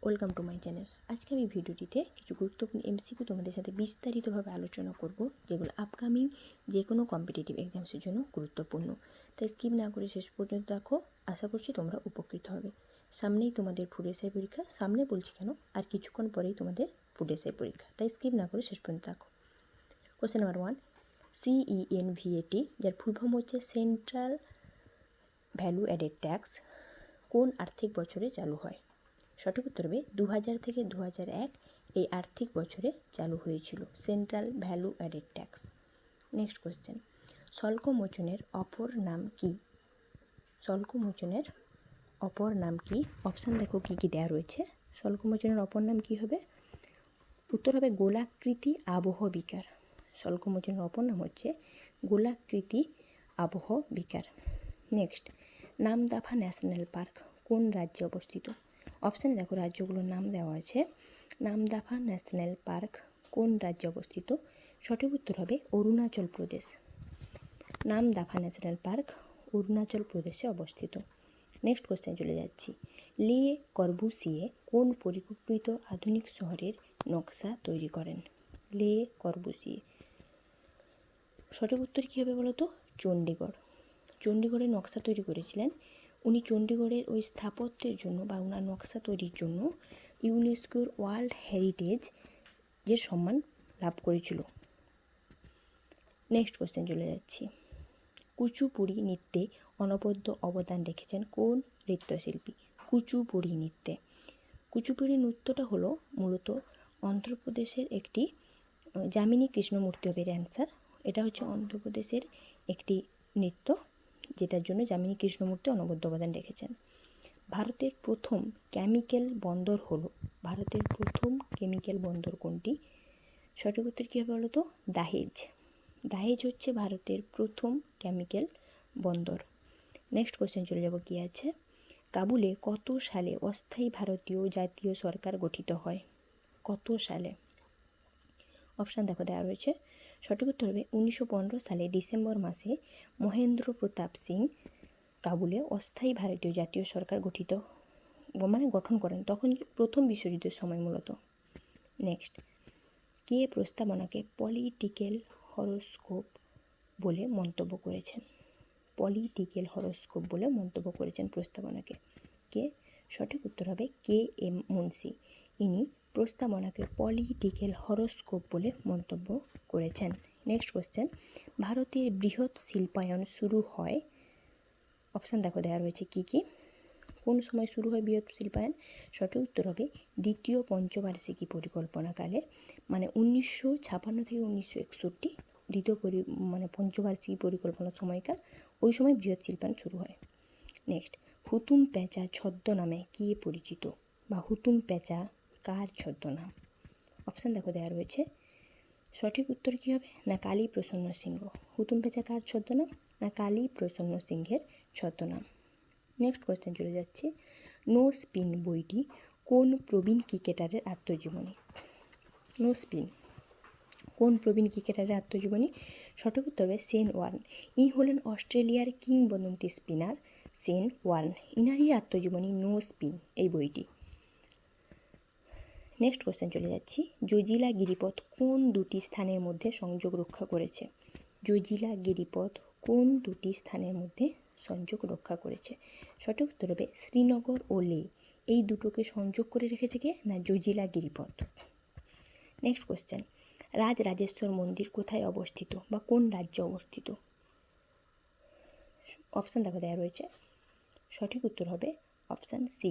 Welcome to my channel. আজকে আমি ভিডিওটিতে কিছু গুরুত্বপূর্ণ এমসিকিউ তোমাদের সাথে বিস্তারিতভাবে আলোচনা করব, যেগুলো আপকামিং যে কোনো কম্পিটিটিভ এক্সামসের জন্য গুরুত্বপূর্ণ। তাই স্কিপ না করে শেষ পর্যন্ত দেখো, আশা করছি তোমরা উপকৃত হবে। সামনেই তোমাদের ফুড এসআই পরীক্ষা, সামনে বলছি কেন, আর কিছুক্ষণ পরেই তোমাদের ফুড এসআই পরীক্ষা, তাই স্কিপ না করে শেষ পর্যন্ত দেখো। কোশ্চেন নাম্বার 1, CENVAT, যার ফুল ফর্ম হচ্ছে সেন্ট্রাল ভ্যালু অ্যাডেড ট্যাক্স, কোন আর্থিক বছরে চালু হয়? সঠিক উত্তর হবে 2000 থেকে 2001 এই আর্থিক বছরে চালু হয়েছিল central value added tax. Next question, শুল্কমোচনের অপর নাম কি? শুল্কমোচনের অপর নাম কি? অপশান দেখো কী কী দেওয়া রয়েছে। শুল্কমোচনের অপর নাম কি হবে? উত্তর হবে গোলাকৃতি আবহ বিকার। শুল্কমোচনের অপর নাম হচ্ছে গোলাকৃতি আবহ বিকার। নেক্সট, নামদাফা ন্যাশনাল পার্ক কোন রাজ্যে অবস্থিত? অপশানে দেখো রাজ্যগুলোর নাম দেওয়া আছে। নামদাফা ন্যাশনাল পার্ক কোন রাজ্যে অবস্থিত? সঠিক উত্তর হবে অরুণাচল প্রদেশ। নামদাফা ন্যাশনাল পার্ক অরুণাচল প্রদেশে অবস্থিত। নেক্সট কোশ্চেন চলে যাচ্ছি। লে কর্বুসিয়ে কোন পরিকল্পিত আধুনিক শহরের নকশা তৈরি করেন? লে কর্বুসিয়ে। সঠিক উত্তর কী হবে বলো তো? চণ্ডীগড়। চণ্ডীগড়ের নকশা তৈরি করেছিলেন উনি। চণ্ডীগড়ের ওই স্থাপত্যের জন্য বা ওনার নকশা তৈরির জন্য ইউনেস্কোর ওয়ার্ল্ড হেরিটেজ যে সম্মান লাভ করেছিল। নেক্সট কোশ্চেন চলে যাচ্ছি। কুচুপুড়ি নৃত্যে অনবদ্য অবদান রেখেছেন কোন নৃত্যশিল্পী? কুচুপুড়ি নৃত্যে। কুচুপুড়ি নৃত্যটা হলো মূলত অন্ধ্রপ্রদেশের একটি, যামিনী কৃষ্ণমূর্তি হবে এর অ্যান্সার। এটা হচ্ছে অন্ধ্রপ্রদেশের একটি নৃত্য, যেটার জন্য যামিনী কৃষ্ণমূর্তি অনবদ্য অবদান রেখেছেন। ভারতের প্রথম কেমিক্যাল বন্দর হলো, ভারতের প্রথম কেমিক্যাল বন্দর কোনটি? সঠিক উত্তর কী হবে বলো তো? দাহেজ। দাহেজ হচ্ছে ভারতের প্রথম কেমিক্যাল বন্দর। নেক্সট কোশ্চেন চলে যাব, কি আছে। কাবুলে কত সালে অস্থায়ী ভারতীয় জাতীয় সরকার গঠিত হয়? কত সালে? অপশান দেখো দেওয়া রয়েছে। সঠিক উত্তর হবে 1915 সালে ডিসেম্বর মাসে মহেন্দ্র প্রতাপ সিং কাবুলে অস্থায়ী ভারতীয় জাতীয় সরকার গঠন করেন, তখন প্রথম বিশ্বযুদ্ধের সময় মূলত। নেক্সট, কে প্রস্তাবনাকে পলিটিক্যাল হরোস্কোপ বলে মন্তব্য করেছেন? পলিটিক্যাল হরোস্কোপ বলে মন্তব্য করেছেন প্রস্তাবনাকে কে? সঠিক উত্তর হবে KM মুন্সি। ইনি প্রস্তাবনাকে পলিটিক্যাল হরোস্কোপ বলে মন্তব্য করেছেন। নেক্সট কোশ্চেন, ভারতের বৃহৎ শিল্পায়ন শুরু হয়, অপশান দেখো দেওয়া রয়েছে কী কী। কোন সময় শুরু হয় বৃহৎ শিল্পায়ন? সঠিক উত্তর হবে দ্বিতীয় পঞ্চবার্ষিকী পরিকল্পনাকালে, মানে 1956 থেকে 1961, দ্বিতীয় পঞ্চবার্ষিকী পরিকল্পনার সময়কাল, ওই সময় বৃহৎ শিল্পায়ন শুরু হয়। নেক্সট, হুতুম প্যাঁচা ছদ্মনামে কে পরিচিত, বা হুতুম প্যাঁচা কার ছদ্মনাম? অপশান দেখো দেওয়া রয়েছে। সঠিক উত্তর কী হবে? না কালী প্রসন্ন সিংহ। হুতুম প্যাঁচা কার ছদ্মনাম? না কালী প্রসন্ন সিংহের ছদ্মনাম। নেক্সট কোয়েশ্চেন চলে যাচ্ছি। নো স্পিন বইটি কোন প্রবীণ ক্রিকেটারের আত্মজীবনী? নো স্পিন কোন প্রবীণ ক্রিকেটারের আত্মজীবনী? সঠিক উত্তর হবে শেন ওয়ার্ন। ইনি হলেন অস্ট্রেলিয়ার কিংবদন্তি স্পিনার শেন ওয়ার্ন। ইনারই আত্মজীবনী নো স্পিন এই বইটি। নেক্সট কোয়েশ্চেন চলে যাচ্ছি। জজিলা গিরিপথ কোন দুটি স্থানের মধ্যে সংযোগ রক্ষা করেছে? জজিলা গিরিপথ কোন দুটি স্থানের মধ্যে সংযোগ রক্ষা করেছে? সঠিক উত্তর হবে শ্রীনগর ও লে, এই দুটোকে সংযোগ করে রেখেছে কে? না জজিলা গিরিপথ। নেক্সট কোশ্চেন, রাজরাজেশ্বর মন্দির কোথায় অবস্থিত বা কোন রাজ্যে অবস্থিত? অপশান দেখা দেওয়া রয়েছে। সঠিক উত্তর হবে অপশান সি,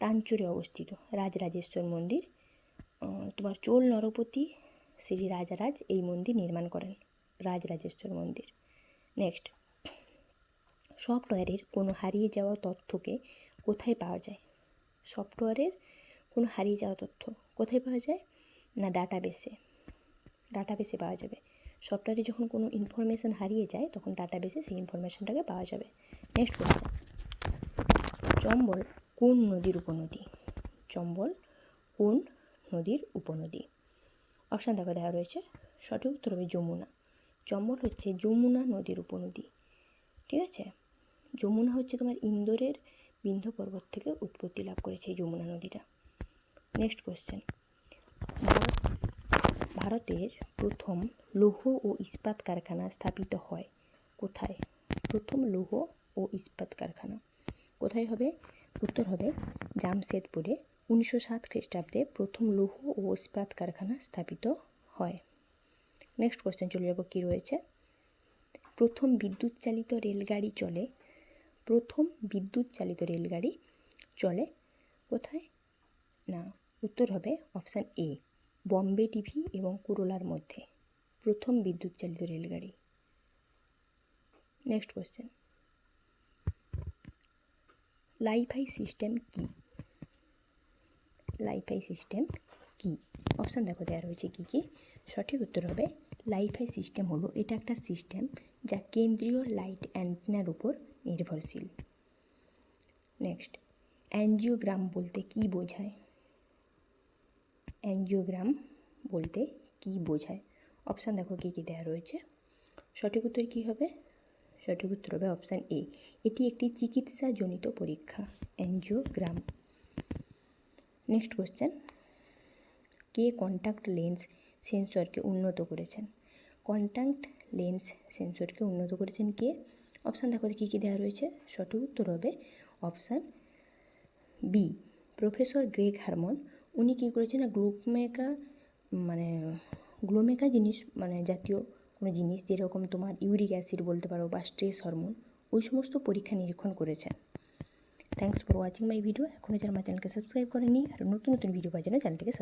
তাঞ্চুরে অবস্থিত রাজরাজেশ্বর মন্দির। তোমার চোল নরপতি শ্রী রাজারাজ এই মন্দির নির্মাণ করেন, রাজরাজেশ্বর মন্দির। নেক্সট, সফটওয়্যারের কোনো হারিয়ে যাওয়া তথ্যকে কোথায় পাওয়া যায়? সফটওয়্যারের কোনো হারিয়ে যাওয়া তথ্য কোথায় পাওয়া যায়? না ডাটাবেসে। ডাটাবেসে পাওয়া যাবে। সফটওয়্যারে যখন কোনো ইনফরমেশান হারিয়ে যায় তখন ডাটাবেসে সেই ইনফরমেশানটাকে পাওয়া যাবে। নেক্সট কোশ্চেন, চম্বল কোন নদীর উপনদী? চম্বল কোন নদীর উপনদী? অপশান দেখা দেওয়া রয়েছে। সঠিক উত্তর হবে যমুনা। চম্বল হচ্ছে যমুনা নদীর উপনদী। ঠিক আছে, যমুনা হচ্ছে তোমার ইন্দোরের বিন্ধ্য পর্বত থেকে উৎপত্তি লাভ করেছে এই যমুনা নদীটা। নেক্সট কোশ্চেন, ভারতের প্রথম লৌহ ও ইস্পাত কারখানা স্থাপিত হয় কোথায়? প্রথম লৌহ ও ইস্পাত কারখানা কোথায় হবে? উত্তর হবে জামশেদপুরে। 1907 খ্রিস্টাব্দে প্রথম লৌহ ও ইস্পাত কারখানা স্থাপিত হয়। নেক্সট কোশ্চেন চলে যাব, কী রয়েছে। প্রথম বিদ্যুৎ চালিত রেলগাড়ি চলে কোথায়? না, উত্তর হবে অপশান এ, বম্বে টিভি এবং কুরলার মধ্যে প্রথম বিদ্যুৎ চালিত রেলগাড়ি। নেক্সট কোশ্চেন, লাইফাই সিস্টেম কি? অপশান দেখো দেওয়া রয়েছে কী কী। সঠিক উত্তর হবে লাইফাই সিস্টেম হলো এটা একটা সিস্টেম যা কেন্দ্রীয় লাইট অ্যান্টেনার উপর নির্ভরশীল। নেক্সট, অ্যাঞ্জিওগ্রাম বলতে কী বোঝায়? অপশান দেখো কী কী দেওয়া রয়েছে। সঠিক উত্তর কী হবে? সঠিক উত্তর হবে অপশান এ, এটি একটি চিকিৎসাজনিত পরীক্ষা, অ্যাঞ্জিওগ্রাম। নেক্সট কোশ্চেন, কে কন্ট্যাক্ট লেন্স সেন্সরকে উন্নত করেছেন? কে? অপশান দেখো কী কী দেওয়া রয়েছে। সঠিক উত্তর হবে option b, professor Greg Harmon. উনি কী করেছেন না, গ্লোমেকা জিনিস জাতীয় কোনো জিনিস, যেরকম তোমার ইউরিক অ্যাসিড বলতে পারো বা স্ট্রেস হরমোন, ওই সমস্ত পরীক্ষা নিরীক্ষণ করেছেন। Thanks for watching my video. এখনও যারা আমার চ্যানেলকে সাবস্ক্রাইব করেনি আর নতুন ভিডিও পাওয়ার জন্য চ্যানেলটিকে